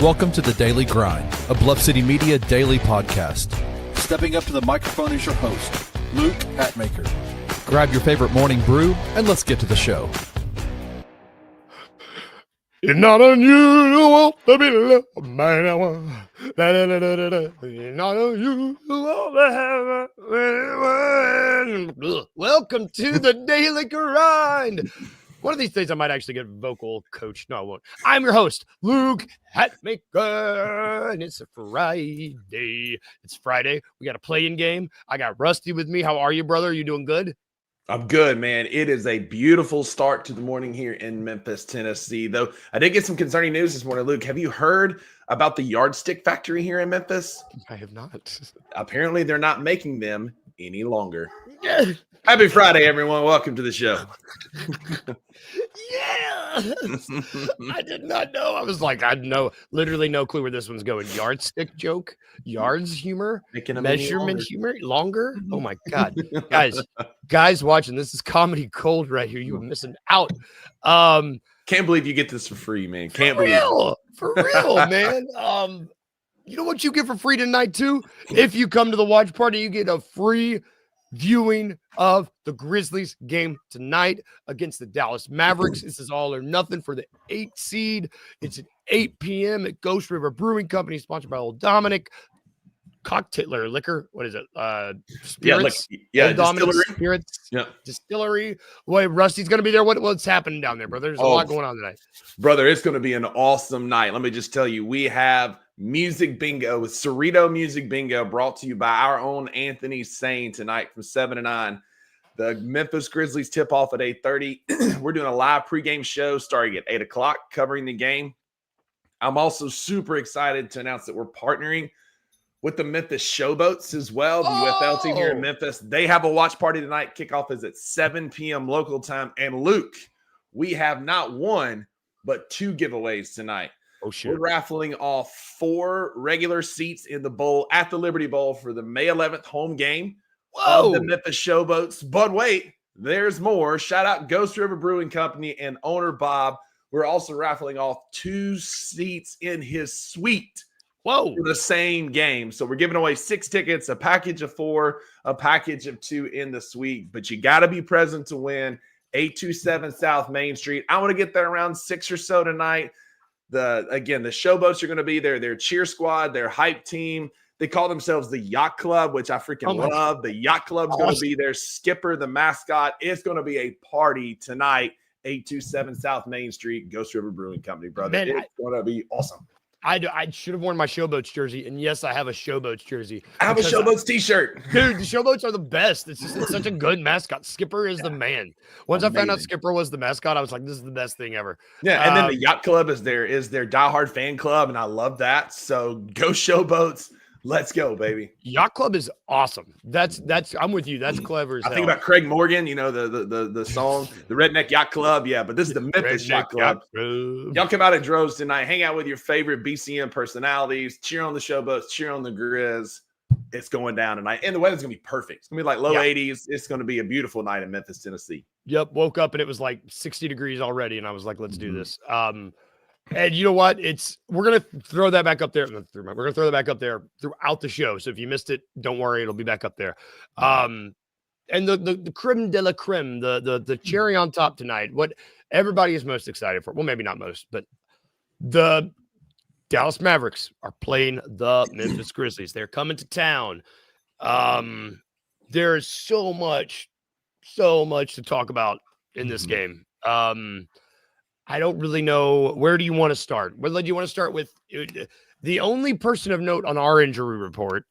Welcome to The Daily Grind, a Bluff City Media daily podcast. Stepping up to the microphone is your host, Luke Hatmaker. Grab your favorite morning brew and let's get to the show. It's not unusual to be loved by anyone. It's not unusual to have anyone. Welcome to the Daily Grind. One of these days I might actually get vocal coach. No, I won't. I'm your host, Luke Hatmaker, and it's a Friday. It's Friday. We got a play-in game. I got Rusty with me. How are you, brother? Are you doing good? I'm good, man. It is a beautiful start to the morning here in Memphis, Tennessee. Though I did get some concerning news this morning. Luke, have you heard about the yardstick factory here in Memphis? I have not. Apparently, they're not making them any longer. Happy Friday, everyone. Welcome to the show. Yeah. I did not know. I was like, I had literally no clue where this one's going. Yardstick joke, yards humor, measurement humor, longer. Oh my God. Guys watching, this is comedy gold right here. You were missing out. Can't believe you get this for free, man. For real, man. You know what you get for free tonight too? If you come to the watch party, you get a free viewing of the Grizzlies game tonight against the Dallas Mavericks. This is all or nothing for the 8th seed. It's at 8 p.m. at Ghost River Brewing Company, sponsored by Old Dominic. Cocktail or liquor. What is it? Spirits. Yeah, Dominic distillery. Spirits. Yeah. Distillery. Boy, Rusty's going to be there. What's happening down there, brother? There's a lot going on tonight. Brother, it's going to be an awesome night. Let me just tell you, we have Music Bingo with Cerrito Music Bingo brought to you by our own Anthony Sane tonight from 7 to 9. The Memphis Grizzlies tip off at 8:30. We're doing a live pregame show starting at 8 o'clock covering the game. I'm also super excited to announce that we're partnering with the Memphis Showboats as well, the UFL team here in Memphis. They have a watch party tonight. Kickoff is at 7 p.m. local time. And Luke, we have not one, but 2 giveaways tonight. Oh, shit. We're raffling off 4 regular seats in the bowl at the Liberty Bowl for the May 11th home game of the Memphis Showboats. But wait, there's more. Shout out Ghost River Brewing Company and owner Bob. We're also raffling off 2 seats in his suite for the same game. So we're giving away 6 tickets, a package of 4, a package of 2 in the suite. But you got to be present to win. 827 South Main Street. I want to get there around 6 or so tonight. The Showboats are going to be there. Their cheer squad, their hype team. They call themselves the Yacht Club, which I freaking love. The Yacht Club's going to be there. Skipper, the mascot. It's going to be a party tonight. 827 South Main Street, Ghost River Brewing Company, brother. Man, it's going to be awesome. I should have worn my Showboats jersey, and yes, I have a Showboats jersey. I have a Showboats t-shirt. Dude, the Showboats are the best. It's such a good mascot. Skipper is the man. Once I found out Skipper was the mascot, I was like, this is the best thing ever. Yeah, and then the Yacht Club is their diehard fan club, and I love that. So go Showboats. Let's go, baby. Yacht Club is awesome. That's I'm with you. That's clever as hell. I think about Craig Morgan, you know, the song, the Redneck Yacht Club. Yeah, but this is the Memphis Yacht Club. Y'all come out in droves tonight. Hang out with your favorite BCM personalities. Cheer on the Showboats. Cheer on the Grizz. It's going down tonight. And the weather's going to be perfect. It's going to be like low 80s. It's going to be a beautiful night in Memphis, Tennessee. Yep. Woke up and it was like 60 degrees already. And I was like, let's do this. And you know what? We're going to throw that back up there. We're going to throw that back up there throughout the show. So if you missed it, don't worry. It'll be back up there. And the creme de la creme, the cherry on top tonight, what everybody is most excited for. Well, maybe not most, but the Dallas Mavericks are playing the Memphis Grizzlies. They're coming to town. There's so much to talk about in this game. I don't really know. Where do you want to start? Do you want to start with the only person of note on our injury report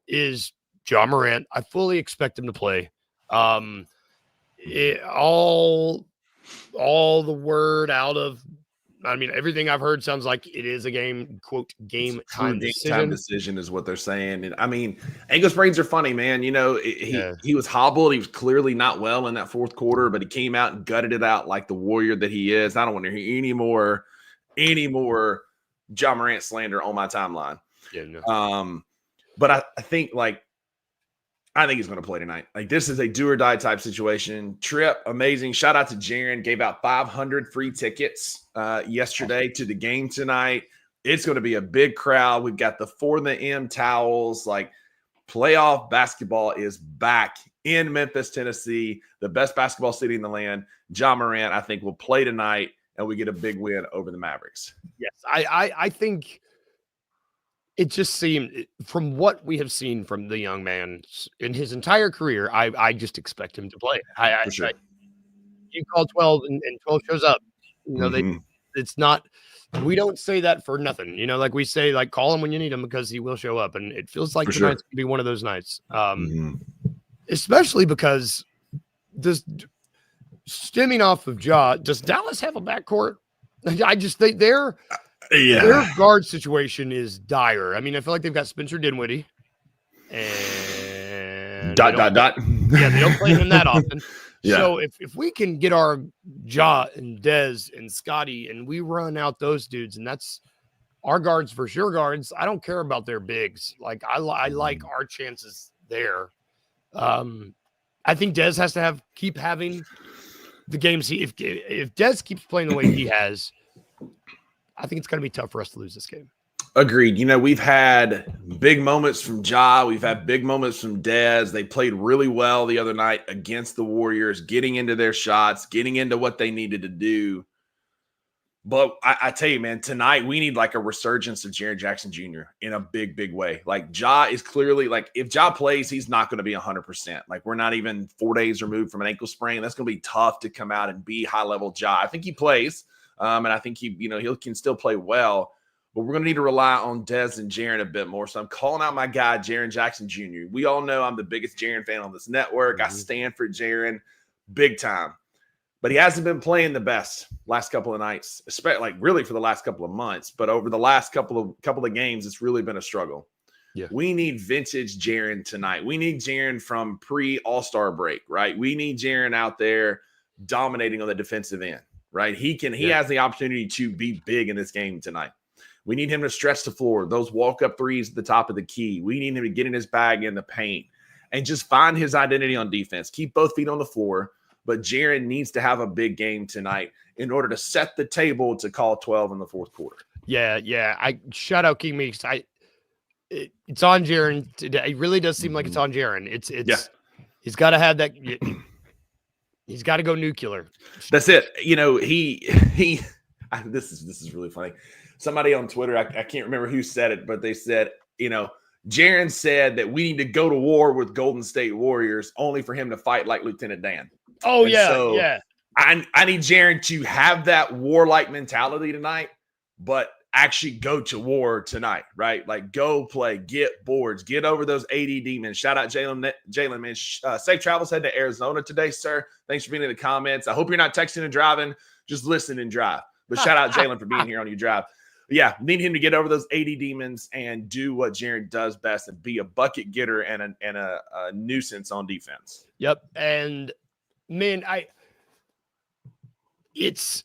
is Ja Morant. I fully expect him to play. All the word out of, everything I've heard sounds like it is a game time decision is what they're saying. And ankle sprains are funny, man. You know, he was hobbled. He was clearly not well in that fourth quarter, but he came out and gutted it out like the warrior that he is. I don't want to hear any more Ja Morant slander on my timeline. Yeah, no. But I think, like, I think he's going to play tonight. Like, this is a do or die type situation. Trip, amazing. Shout out to Jaron. Gave out 500 free tickets yesterday to the game tonight. It's going to be a big crowd. We've got the For the M towels. Like, playoff basketball is back in Memphis, Tennessee, the best basketball city in the land. John Morant, I think, will play tonight, and we get a big win over the Mavericks. Yes, I think it just seemed, from what we have seen from the young man in his entire career, I just expect him to play. For sure. You call 12 and 12 shows up. You know, it's not. We don't say that for nothing. You know, like we say, like, call him when you need him because he will show up. And it feels like tonight's going to be one of those nights. Especially because this stemming off of Ja, does Dallas have a backcourt? I just think their guard situation is dire. I mean, I feel like they've got Spencer Dinwiddie and Yeah, they don't play him that often. Yeah. So if we can get our Ja and Dez and Scotty and we run out those dudes, and that's our guards versus your guards, I don't care about their bigs. Like, I like our chances there. I think Dez has to keep having the games. If Dez keeps playing the way he has, I think it's going to be tough for us to lose this game. Agreed. You know, we've had big moments from Ja. We've had big moments from Dez. They played really well the other night against the Warriors, getting into their shots, getting into what they needed to do. But I tell you, man, tonight we need like a resurgence of Jaren Jackson Jr. in a big, big way. Like, Ja is clearly, like, if Ja plays, he's not going to be 100%. Like, we're not even 4 days removed from an ankle sprain. That's going to be tough to come out and be high-level Ja. I think he plays, and I think he can still play well. But we're going to need to rely on Dez and Jaren a bit more. So I'm calling out my guy, Jaren Jackson Jr. We all know I'm the biggest Jaren fan on this network. I stand for Jaren big time. But he hasn't been playing the best last couple of nights, especially, like, really for the last couple of months. But over the last couple of games, it's really been a struggle. Yeah. We need vintage Jaren tonight. We need Jaren from pre-All-Star break, right? We need Jaren out there dominating on the defensive end, right? He has the opportunity to be big in this game tonight. We need him to stretch the floor, those walk-up threes at the top of the key. We need him to get in his bag in the paint and just find his identity on defense. Keep both feet on the floor. But Jaren needs to have a big game tonight in order to set the table to call 12 in the fourth quarter. Yeah. I shout out King Meeks. It's on Jaren today. It really does seem like it's on Jaren. He's got to have that. He's got to go nuclear. That's it. You know, this is really funny. Somebody on Twitter, I can't remember who said it, but they said, you know, Jaren said that we need to go to war with Golden State Warriors only for him to fight like Lieutenant Dan. Oh, and yeah. I need Jaren to have that warlike mentality tonight, but actually go to war tonight, right? Like, go play, get boards, get over those AD demons. Shout out Jalen, man. Safe travels. Head to Arizona today, sir. Thanks for being in the comments. I hope you're not texting and driving. Just listen and drive. But shout out Jalen for being here on your drive. Yeah, need him to get over those AD demons and do what Jaren does best and be a bucket getter and a nuisance on defense. Yep. And man, it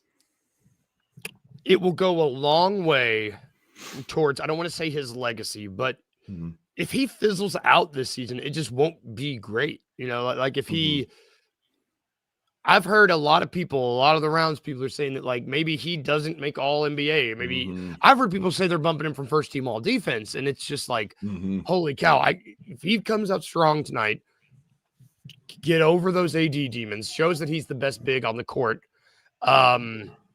will go a long way towards, I don't want to say his legacy, but if he fizzles out this season, it just won't be great. You know, like if I've heard a lot of the rounds people are saying that, like, maybe he doesn't make all NBA. Maybe I've heard people say they're bumping him from first team all defense. And it's just like, holy cow. If he comes out strong tonight, get over those AD demons, shows that he's the best big on the court.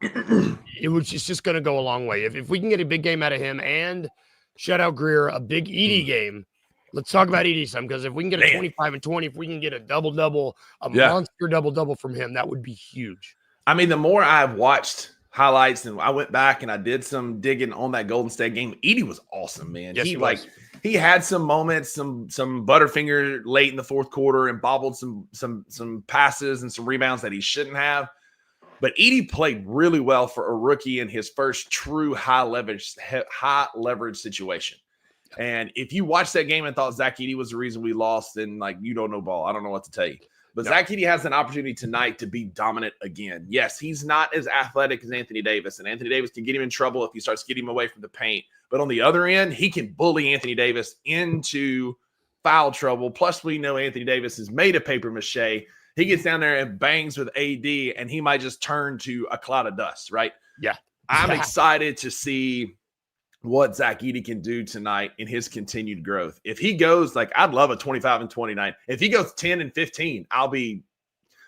It's just going to go a long way. If we can get a big game out of him and shout out Greer, a big Edie game. Let's talk about Edie some, because if we can get a 25 and 20, if we can get a double-double, monster double-double from him, that would be huge. I mean, the more I've watched highlights and I went back and I did some digging on that Golden State game, Edie was awesome, man. Yes, he had some moments, some butterfinger late in the fourth quarter and bobbled some passes and some rebounds that he shouldn't have. But Edie played really well for a rookie in his first true high leverage situation. And if you watched that game and thought Zach Edey was the reason we lost, then, like, you don't know ball. I don't know what to tell you. But Zach Edey has an opportunity tonight to be dominant again. Yes, he's not as athletic as Anthony Davis, and Anthony Davis can get him in trouble if he starts getting him away from the paint. But on the other end, he can bully Anthony Davis into foul trouble. Plus, we know Anthony Davis is made of paper mache. He gets down there and bangs with AD, and he might just turn to a cloud of dust, right? Yeah. I'm excited to see what Zach Edey can do tonight in his continued growth. If he goes, like, I'd love a 25 and 29. If he goes 10 and 15, I'll be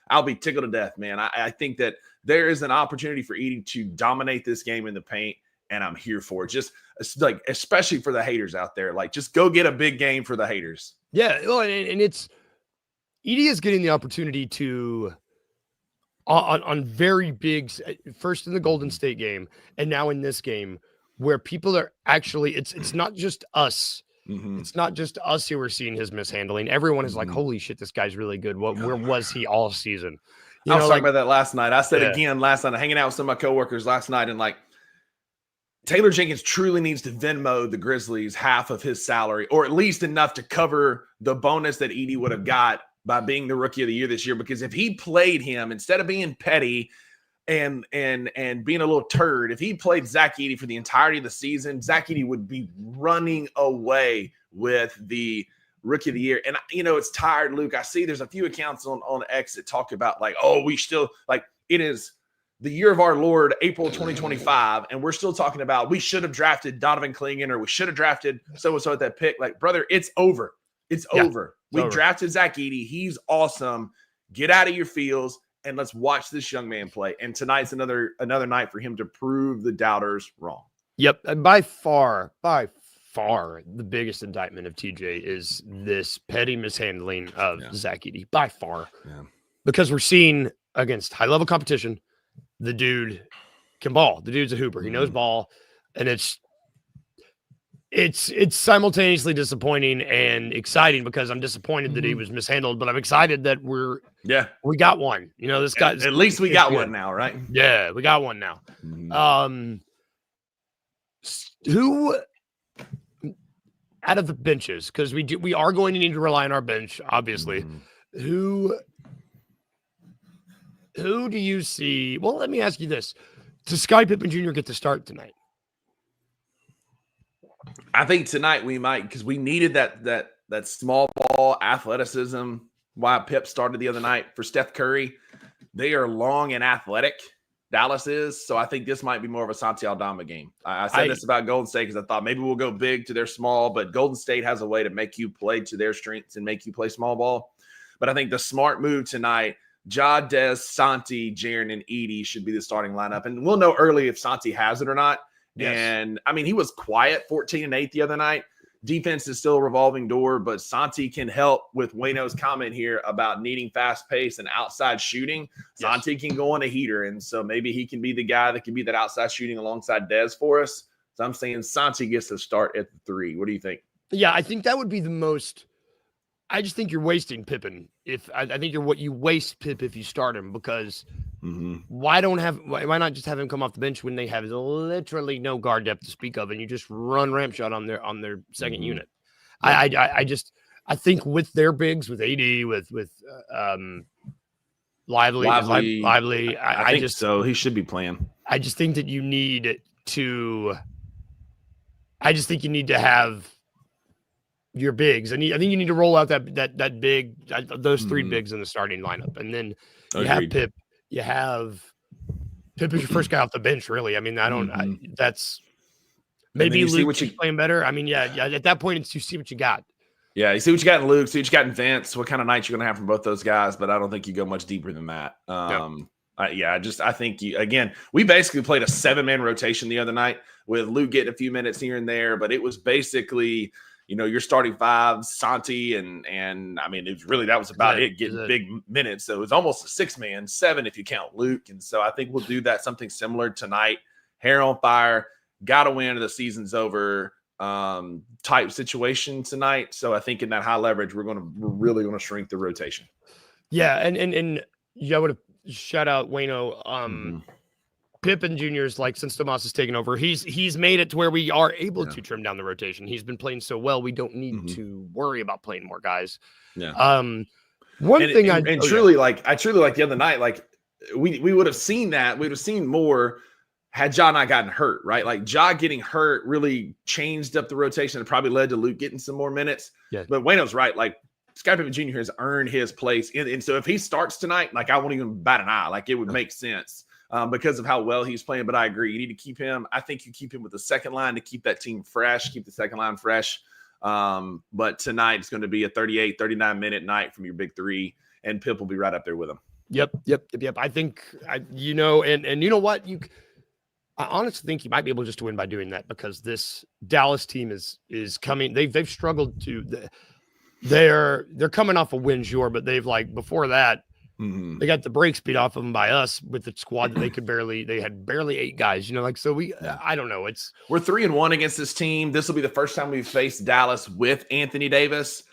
tickled to death, man. I think that there is an opportunity for Edey to dominate this game in the paint, and I'm here for it. Just like, especially for the haters out there, like, just go get a big game for the haters. Yeah. Well, and it's Edey is getting the opportunity to on very big, first in the Golden State game, and now in this game, where people are actually, it's not just us. Mm-hmm. It's not just us who are seeing his mishandling. Everyone is like, holy shit, this guy's really good. Where was he all season? I was talking about that last night. I said again last night, hanging out with some of my coworkers last night, and like, Taylor Jenkins truly needs to Venmo the Grizzlies half of his salary, or at least enough to cover the bonus that Edey would have got by being the rookie of the year this year. Because if he played him, instead of being petty and being a little turd, if he played Zach Edey for the entirety of the season, Zach Edey would be running away with the rookie of the year. And, you know, it's tired, Luke. I see there's a few accounts on X that talk about, like, oh, we still, like, it is the year of our Lord, April 2025, and we're still talking about we should have drafted Donovan Clingan, or we should have drafted so-and-so at that pick. Like, brother, it's over. It's over. We drafted Zach Edey. He's awesome. Get out of your feels, and let's watch this young man play. And tonight's another night for him to prove the doubters wrong. Yep. And by far, the biggest indictment of TJ is this petty mishandling of Zach Edey. By far. Yeah. Because we're seeing against high-level competition, the dude can ball. The dude's a hooper. He knows ball. And it's simultaneously disappointing and exciting, because I'm disappointed that he was mishandled, but I'm excited that we got one. You know, this guy. At least we got one now, right? Yeah, we got one now. Who out of the benches, because we are going to need to rely on our bench, obviously. Who do you see? Well, let me ask you this: does Scottie Pippen Jr. get to start tonight? I think tonight we might, because we needed that small ball athleticism. Why Pip started the other night for Steph Curry. They are long and athletic. Dallas is. So I think this might be more of a Santi Aldama game. I said this about Golden State because I thought maybe we'll go big to their small, but Golden State has a way to make you play to their strengths and make you play small ball. But I think the smart move tonight, Ja, Des, Santi, Jaren, and Edey should be the starting lineup. And we'll know early if Santi has it or not. Yes. And, I mean, he was quiet, 14 and 8 the other night. Defense is still a revolving door, but Santi can help with Wayno's comment here about needing fast pace and outside shooting. Yes. Santi can go on a heater, and so maybe he can be the guy that can be that outside shooting alongside Dez for us. So I'm saying Santi gets to start at the 3. What do you think? Yeah, I think that would be the most – I just think you're wasting Pippen. I think you're what you waste Pip if you start him, because why not just have him come off the bench when they have literally no guard depth to speak of, and you just run ramp shot on their second unit. I think with their bigs, with AD, with Lively. I think so. He should be playing. I just think that you need to. I just think you need to have your bigs, and I think you need to roll out that big, those 3 bigs in the starting lineup, and then you have Pip. You have Pip as your first guy off the bench. Really, I mean, that's maybe Luke playing better. I mean, yeah. At that point, it's you see what you got. Yeah, you see what you got in Luke, see what you got in Vince. What kind of night you're going to have from both those guys? But I don't think you go much deeper than that. I think we basically played a 7-man rotation the other night with Luke getting a few minutes here and there, but it was basically, you're starting 5, Santi, and I mean, that was about it, getting big minutes. So it was almost a 6-man, 7 if you count Luke. And so I think we'll do that, something similar tonight. Hair on fire, got to win or the season's over type situation tonight. So I think in that high leverage, we're really going to shrink the rotation. Yeah. And I would have shout out Wayno. Pippen Jr.'s, like, since Tomas has taken over, he's made it to where we are able to trim down the rotation. He's been playing so well, we don't need to worry about playing more guys. Yeah. I truly like the other night, like we would have seen that. We would have seen more had Ja not gotten hurt, right? Like Ja getting hurt really changed up the rotation and probably led to Luke getting some more minutes. Yeah. But Wayno's right. Like Scottie Pippen Jr. has earned his place. And so if he starts tonight, like I won't even bat an eye. Like it would make sense because of how well he's playing. But I agree. You need to keep him. I think you keep him with the second line to keep that team fresh, keep the second line fresh. But tonight it's going to be a 38, 39-minute night from your big three. And Pip will be right up there with him. Yep. I think, and you know what? I honestly think you might be able just to win by doing that because this Dallas team is coming. They've struggled to. They're coming off a win, sure, but they've like before that they got the brakes beat off of them by us with the squad that they had barely 8 guys. I don't know. We're 3-1 against this team. This will be the first time we've faced Dallas with Anthony Davis.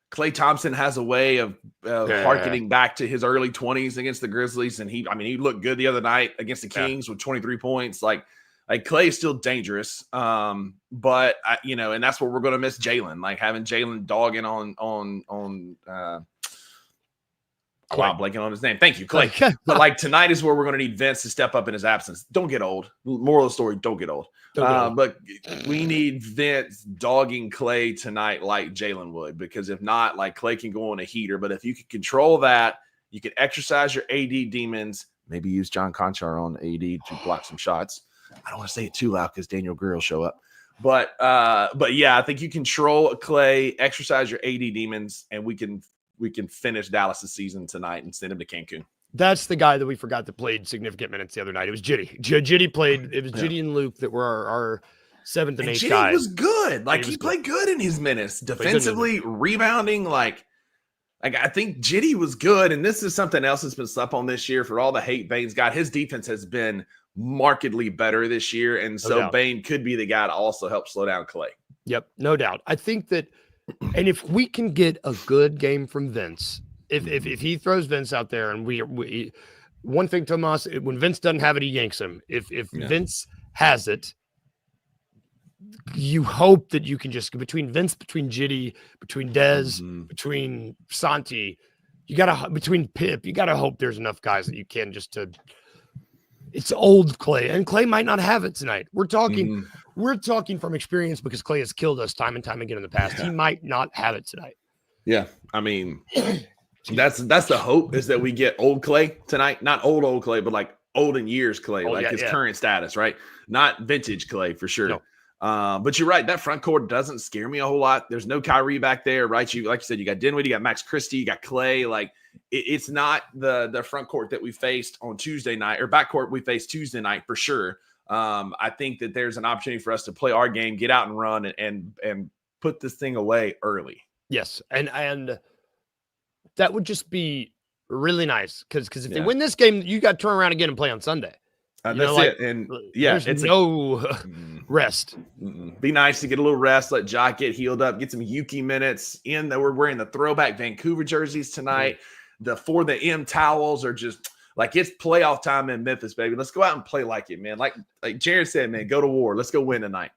Klay Thompson has a way of harkening back to his early 20s against the Grizzlies, and he looked good the other night against the Kings with 23 points. Like Klay is still dangerous, but and that's where we're going to miss Jalen. Like having Jalen dogging on I'm blanking on his name. Thank you, Klay. But like tonight is where we're going to need Vince to step up in his absence. Don't get old. Moral of the story: don't get old. But we need Vince dogging Klay tonight like Jalen would, because if not, like Klay can go on a heater. But if you can control that, you can exercise your AD demons. Maybe use John Conchar on AD to block some shots. I don't want to say it too loud because Daniel Greer will show up. But yeah, I think you control Klay, exercise your AD demons, and we can finish Dallas' season tonight and send him to Cancun. That's the guy that we forgot that played significant minutes the other night. It was Jitty. Jitty played. It was Jitty and Luke that were our 7th and 8th guys. Jitty was good. Like he played good in his minutes, defensively, rebounding. Like I think Jitty was good. And this is something else that's been slept on this year for all the hate Bane's got. His defense has been markedly better this year. And so Bane could be the guy to also help slow down Klay. Yep, no doubt. I think that, and if we can get a good game from Vince, if he throws Vince out there and we one thing, Tomas, when Vince doesn't have it, he yanks him. If Vince has it, you hope that you can just between Vince, between Jitty, between Dez, between Santi, between Pip, you gotta hope there's enough guys that you can just to. It's old Klay, and Klay might not have it tonight. We're talking from experience because Klay has killed us time and time again in the past. He might not have it tonight. Yeah, I mean, that's the hope is that we get old Klay tonight. Not old Klay, but like old in years Klay, his current status, right? Not vintage Klay for sure. No. But you're right. That front court doesn't scare me a whole lot. There's no Kyrie back there, right? Like you said, you got Dinwiddie, you got Max Christie, you got Klay. Like it's not the front court that we faced on Tuesday night or backcourt we faced Tuesday night for sure. I think that there's an opportunity for us to play our game, get out and run and put this thing away early. Yes. And that would just be really nice because if they win this game, you got to turn around again and play on Sunday. That's it. And there's no rest. Be nice to get a little rest. Let Jock get healed up. Get some Yuki minutes in. That we're wearing the throwback Vancouver jerseys tonight. The For the M towels are just like it's playoff time in Memphis, baby. Let's go out and play like it, man. Like Jared said, man, go to war. Let's go win tonight.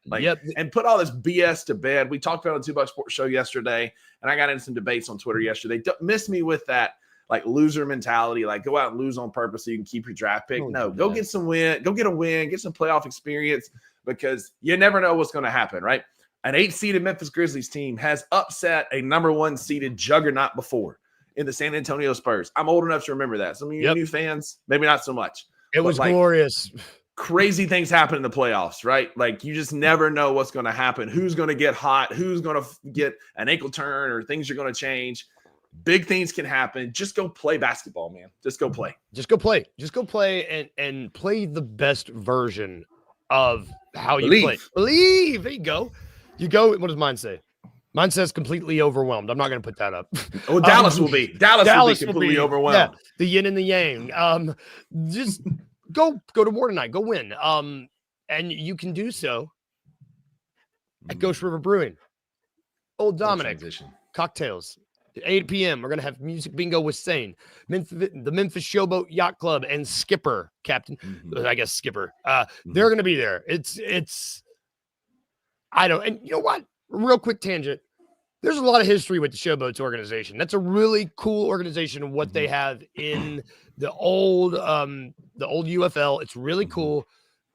And put all this BS to bed. We talked about it on the 2 Bucks Sports Show yesterday, and I got into some debates on Twitter yesterday. Don't miss me with that. Like loser mentality, like go out and lose on purpose so you can keep your draft pick. Go get some win, go get a win, get some playoff experience because you never know what's going to happen, right? An 8-seeded Memphis Grizzlies team has upset a number 1 seeded juggernaut before in the San Antonio Spurs. I'm old enough to remember that. Some of you new fans, maybe not so much. It was glorious. Crazy things happen in the playoffs, right? Like you just never know what's going to happen. Who's going to get hot? Who's going to get an ankle turn or things are going to change? Big things can happen. Just go play basketball, man. Just go play. Just go play and play the best version of how you play. Believe. There you go. What does mine say? Mine says completely overwhelmed. I'm not going to put that up. Oh, Dallas will be. Dallas will be completely overwhelmed. Yeah, the yin and the yang. Just go to war tonight. Go win. And you can do so at Ghost River Brewing. Old Dominic. Cocktails. At 8 p.m., we're going to have music bingo with Sane, the Memphis Showboat Yacht Club, and Skipper, Captain, I guess Skipper. They're going to be there. And you know what? Real quick tangent. There's a lot of history with the Showboats organization. That's a really cool organization and what they have in the old UFL. It's really cool.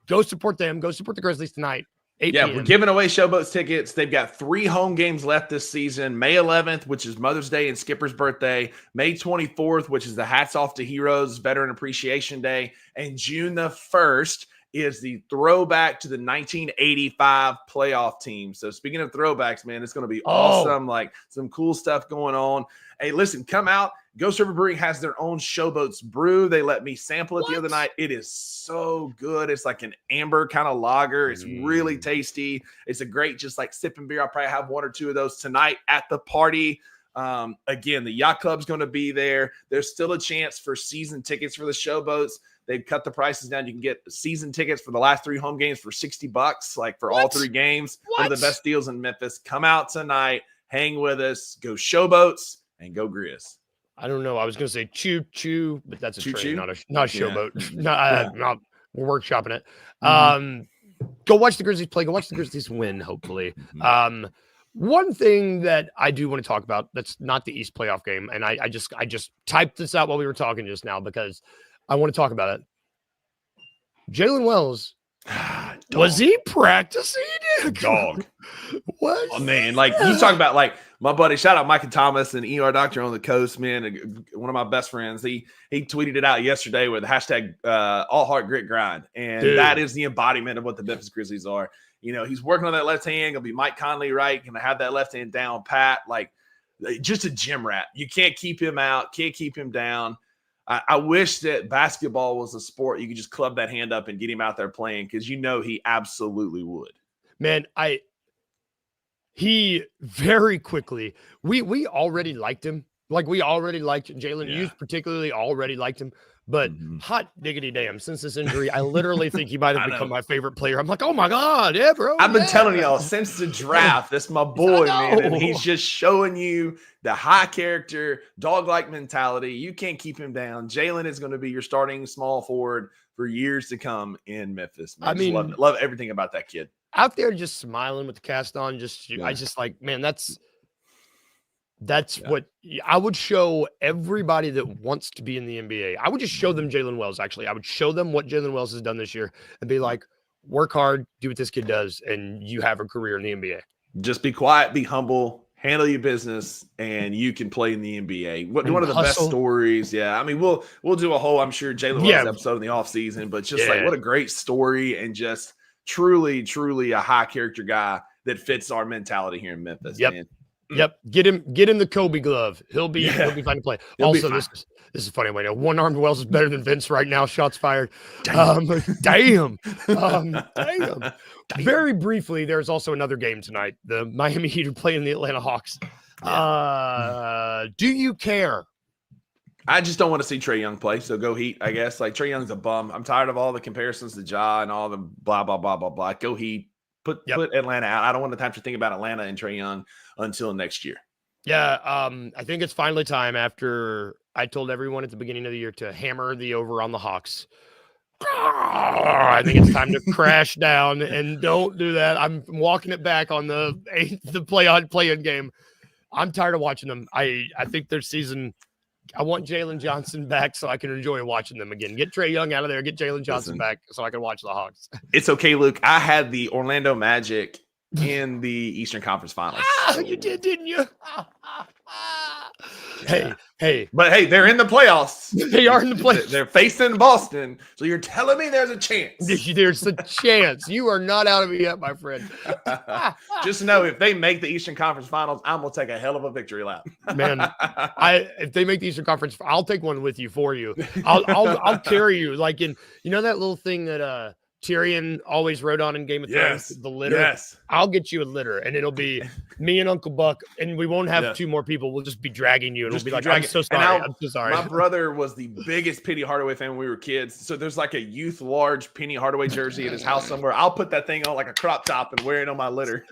Go support them. Go support the Grizzlies tonight. 8 p.m. We're giving away Showboats tickets. They've got 3 home games left this season. May 11th, which is Mother's Day and Skipper's birthday. May 24th, which is the Hats Off to Heroes Veteran Appreciation Day. And June the 1st is the throwback to the 1985 playoff team. So speaking of throwbacks, man, it's going to be awesome. Like some cool stuff going on. Hey, listen, come out. Ghost River Brewing has their own Showboats brew. They let me sample it the other night. It is so good. It's like an amber kind of lager. It's really tasty. It's a great, just like sipping beer. I'll probably have 1 or 2 of those tonight at the party. Again, the Yacht Club's going to be there. There's still a chance for season tickets for the Showboats. They've cut the prices down. You can get season tickets for the last 3 home games for $60, like for all 3 games. One of the best deals in Memphis. Come out tonight. Hang with us. Go Showboats and go Grizz. I don't know. I was going to say choo-choo, but that's a train, not a showboat. We're workshopping it. Go watch the Grizzlies play. Go watch the Grizzlies win, hopefully. One thing that I do want to talk about that's not the East playoff game, and I just typed this out while we were talking just now because I want to talk about it. Jalen Wells, was he practicing? Dog. What? Oh, man. Like, you talk about, like, my buddy, shout out Micah Thomas and ER Doctor on the coast, man. One of my best friends. He tweeted it out yesterday with hashtag all heart grit grind. And that is the embodiment of what the Memphis Grizzlies are. You know, he's working on that left hand. Gonna be Mike Conley right. Gonna have that left hand down pat. Like, just a gym rat. You can't keep him out. Can't keep him down. I wish that basketball was a sport you could just club that hand up and get him out there playing, because you know he absolutely would. Man, he very quickly, we already liked him. Like, we already liked Jalen. You particularly already liked him. But hot diggity damn, since this injury, I literally think he might have become my favorite player. I'm like, oh my God, yeah, bro. I've been telling y'all since the draft, that's my boy, man. And he's just showing you the high character, dog-like mentality. You can't keep him down. Jalen is going to be your starting small forward for years to come in Memphis. Man. I mean, love everything about that kid. Out there just smiling with the cast on. I just like, man, that's what I would show everybody that wants to be in the NBA. I would just show them Jalen Wells. Actually, I would show them what Jalen Wells has done this year and be like, work hard, do what this kid does, and you have a career in the NBA. Just be quiet, be humble, handle your business, and you can play in the NBA. One of the best stories. Yeah. I mean, we'll do a whole, I'm sure, Jalen Wells episode in the offseason, but just like what a great story, and just truly, truly a high character guy that fits our mentality here in Memphis. Man. Yep. Get him the Kobe glove. He'll be fine to play. Also, this is funny. Way now, one-armed Wells is better than Vince right now. Shots fired. Damn. Very briefly, there's also another game tonight. The Miami Heat are playing the Atlanta Hawks. Do you care? I just don't want to see Trae Young play. So go Heat, I guess. Like, Trae Young's a bum. I'm tired of all the comparisons to Ja and all the blah, blah, blah, blah, blah. Go Heat. Put Atlanta out. I don't want to have to think about Atlanta and Trae Young until next year. Yeah, I think it's finally time, after I told everyone at the beginning of the year to hammer the over on the Hawks. I think it's time to crash down, and don't do that. I'm walking it back on the play-in game. I'm tired of watching them. I think their season, I want Jalen Johnson back so I can enjoy watching them again. Get Trae Young out of there. Get Jalen Johnson back so I can watch the Hawks. It's okay, Luke. I had the Orlando Magic in the Eastern Conference Finals. You did, didn't you? Hey. But hey, they're in the playoffs. They are in the playoffs. They're facing Boston. So you're telling me there's a chance. There's a chance. You are not out of it yet, my friend. Just know, if they make the Eastern Conference Finals, I'm going to take a hell of a victory lap. Man, if they make the Eastern Conference, I'll take one with you for you. I'll carry you. Like, in, you know, that little thing that Tyrion always wrote on in Game of Thrones, the litter. Yes. I'll get you a litter, and it'll be me and Uncle Buck, and we won't have 2 more people. We'll just be dragging you, and we'll be like, I'm so sorry. I'm so sorry. My brother was the biggest Penny Hardaway fan when we were kids. So there's like a youth large Penny Hardaway jersey at his house somewhere. I'll put that thing on like a crop top and wear it on my litter.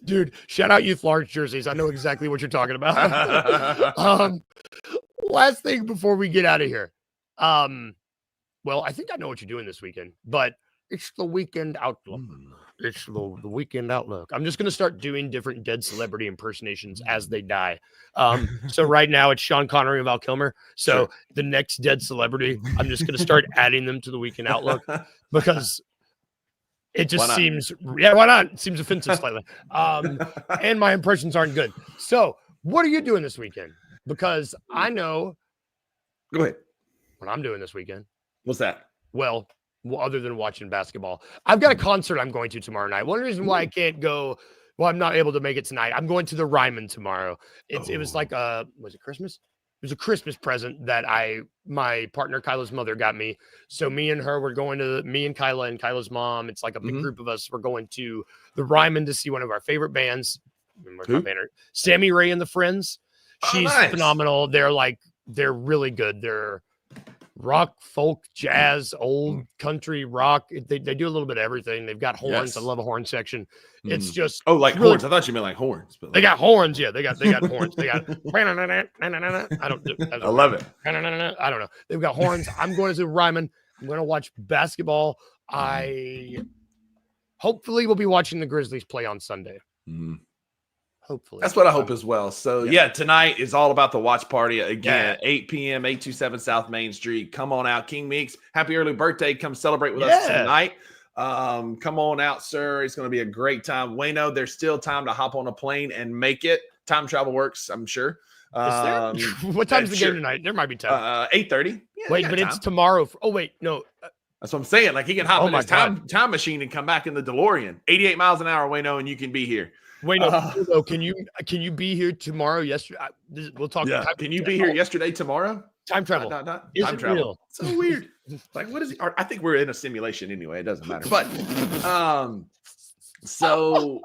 Dude, shout out youth large jerseys. I know exactly what you're talking about. Last thing before we get out of here. Well, I think I know what you're doing this weekend, but it's the weekend outlook. It's the Weekend Outlook. I'm just going to start doing different dead celebrity impersonations as they die. So right now it's Sean Connery and Val Kilmer. So the next dead celebrity, I'm just going to start adding them to the Weekend Outlook because it just seems, why not? It seems offensive slightly. And my impressions aren't good. So what are you doing this weekend? Because I know. Go ahead. What I'm doing this weekend. What's that? Well, other than watching basketball, I've got a concert I'm going to tomorrow night. One reason why I can't go, I'm not able to make it tonight. I'm going to the Ryman tomorrow. It was like was it Christmas? It was a Christmas present that my partner Kyla's mother got me. So me and her, me and Kyla and Kyla's mom. It's like a big group of us. We're going to the Ryman to see one of our favorite bands. Sammy Ray and the Friends. She's phenomenal. They're really good. They're rock, folk, jazz, old country rock. They do a little bit of everything. They've got horns. Yes. I love a horn section. It's just like really, horns. I thought you meant like horns. But they got horns. Yeah, they got horns. They got. I love it. I don't know. They've got horns. I'm going to Ryman. I'm going to watch basketball. Hopefully we'll be watching the Grizzlies play on Sunday. Hopefully. That's what I hope as well. So, tonight is all about the watch party. Again, 8 p.m., 827 South Main Street. Come on out. King Meeks, happy early birthday. Come celebrate with us tonight. Come on out, sir. It's going to be a great time. Wayno, there's still time to hop on a plane and make it. Time travel works, I'm sure. What time's the game tonight? There might be time. 8:30. Yeah, wait, but it's tomorrow. No. That's what I'm saying. Like, he can hop in his time machine and come back in the DeLorean. 88 miles an hour, Wayno, and you can be here. Wait, no. Can you be here tomorrow? Yesterday, we'll talk. Yeah. Can you be here yesterday, tomorrow? Time travel. Is time travel. Real? So weird. Like, what is it? I think we're in a simulation anyway. It doesn't matter. But so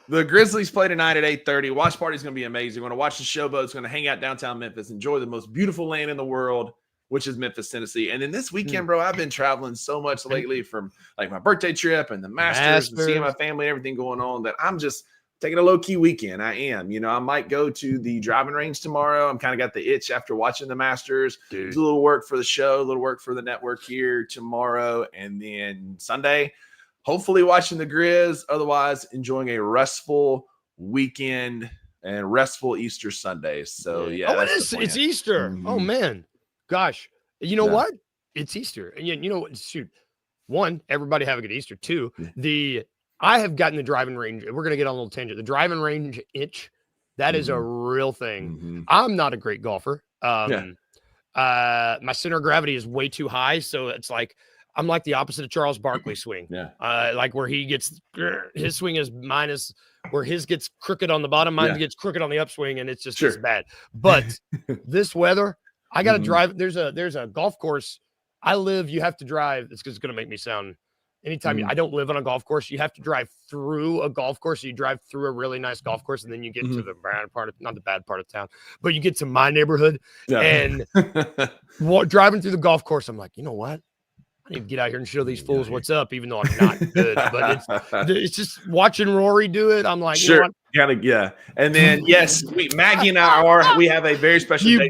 the Grizzlies play tonight at 8:30. Watch party is going to be amazing. We're going to watch the showboats. Going to hang out downtown Memphis. Enjoy the most beautiful land in the world, which is Memphis, Tennessee. And then this weekend, bro, I've been traveling so much lately from like my birthday trip and the Masters. And seeing my family and everything going on that I'm just taking a low-key weekend. I am. I might go to the driving range tomorrow. I'm kind of got the itch after watching the Masters. Do a little work for the show, a little work for the network here tomorrow. And then Sunday, hopefully watching the Grizz. Otherwise, enjoying a restful weekend and restful Easter Sunday. So, it is. It's Easter. Mm-hmm. Oh, man. Gosh. You know what? It's Easter. And you know what? Shoot. One, everybody have a good Easter. Two, I have gotten the driving range. We're going to get on a little tangent. The driving range itch, that is a real thing. I'm not a great golfer. My center of gravity is way too high. So it's like, I'm like the opposite of Charles Barkley's swing. Like where his swing is minus, where his gets crooked on the bottom, mine gets crooked on the upswing, and it's just as bad. But this weather, I got to drive. There's a golf course. You have to drive. It's going to make me sound. Anytime I don't live on a golf course, you have to drive through a golf course. So you drive through a really nice golf course, and then you get to the bad part not the bad part of town, but you get to my neighborhood. And driving through the golf course, I'm like, you know what? I need to get out here and show these fools what's up, even though I'm not good. But it's just watching Rory do it. I'm like, sure. And then Maggie and we have a very special day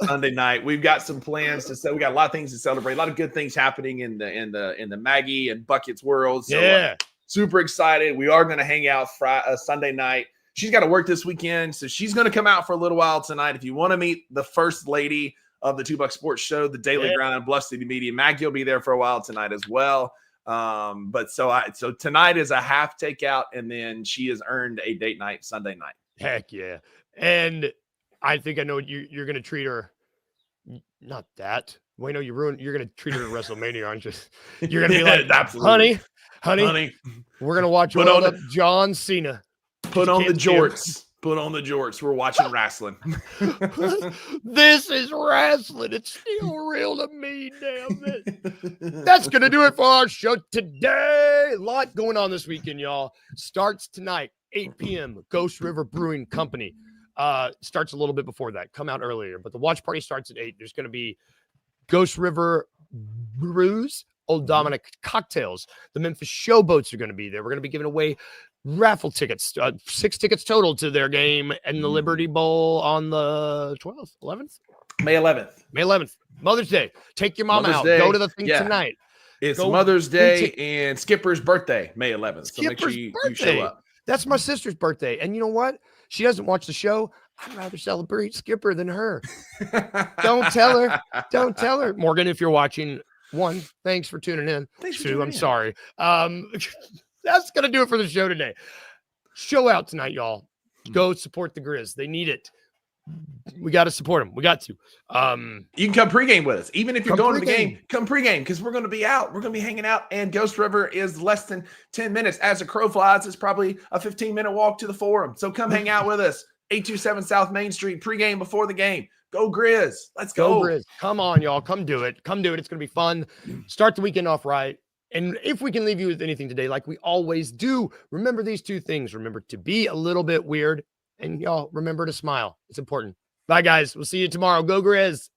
Sunday night. We've got some plans to we got a lot of things to celebrate, a lot of good things happening in the Maggie and Buckets world. So super excited. We are going to hang out Sunday night. She's got to work this weekend, so she's going to come out for a little while tonight. If you want to meet the first lady of the $2 Sports Show, the Daily Grind, Bluff City Media, Maggie will be there for a while tonight as well. But so tonight is a half takeout, and then she has earned a date night Sunday night. Heck yeah. And I think I know you're going to treat her. Not that. Wait, no, you're going to treat her at WrestleMania, aren't you? You're going to be like, absolutely. Honey, we're going to watch John Cena. Put on the jorts. Put on the jorts. We're watching wrestling. This is wrestling. It's still real to me, damn it. That's going to do it for our show today. A lot going on this weekend, y'all. Starts tonight, 8 p.m. Ghost River Brewing Company. Starts a little bit before that. Come out earlier. But the watch party starts at 8. There's going to be Ghost River Brews, Old Dominic Cocktails. The Memphis Showboats are going to be there. We're going to be giving away raffle tickets, 6 tickets total to their game and the Liberty Bowl on the 11th? May 11th. Mother's Day. Take your mom out. Go to the thing tonight. It's Go Mother's Day and Skipper's birthday, May 11th. So make sure you show up. That's my sister's birthday. And you know what? She doesn't watch the show. I'd rather celebrate Skipper than her. Don't tell her. Don't tell her. Morgan, if you're watching, 1, thanks for tuning in. 2, I'm sorry. That's going to do it for the show today. Show out tonight, y'all. Go support the Grizz. They need it. We got to support them. We got to. You can come pregame with us. Even if you're going to the game, come pregame because we're going to be out. We're going to be hanging out. And Ghost River is less than 10 minutes. As a crow flies, it's probably a 15-minute walk to the Forum. So come hang out with us. 827 South Main Street, pregame before the game. Go Grizz. Let's go. Grizz. Come on, y'all. Come do it. Come do it. It's going to be fun. Start the weekend off right. And if we can leave you with anything today, like we always do, remember these 2 things. Remember to be a little bit weird. And y'all remember to smile. It's important. Bye, guys. We'll see you tomorrow. Go Grizz.